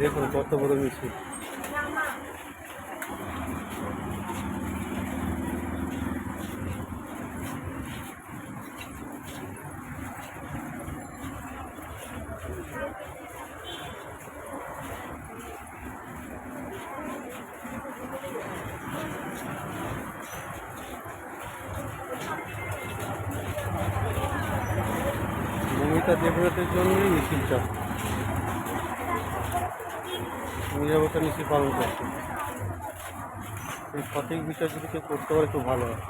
দেখুন কত বড় মিছিল। মমিতা দেবনাথের জন্যই মিছিলটা, নিরাপত্তা মিছিল পালন করছে। এই সঠিক বিচার যদি কেউ করতে পারে খুব ভালো হয়।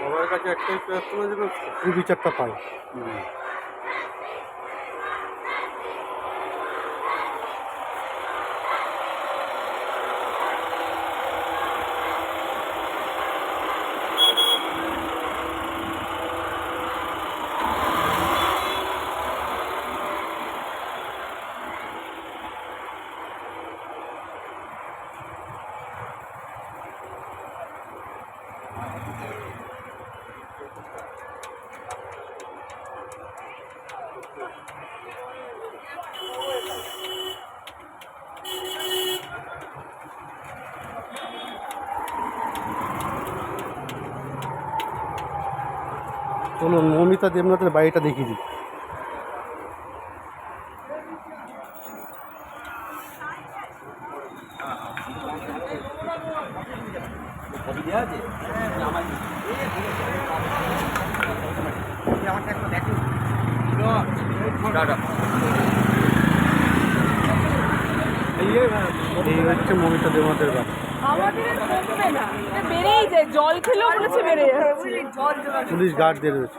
সবার কাছে একটাই প্রার্থনা যেন এই বিচারটা পায়। চলুন মমিতা দেবনাথের বাড়িটা দেখিয়ে দিই। এই হচ্ছে মমিতা দেবনাথের বাড়ি। বেড়েই যায়, জল খেলেও বলেছে বেড়ে যাচ্ছে। পুলিশ গার্ড দিয়ে রয়েছে।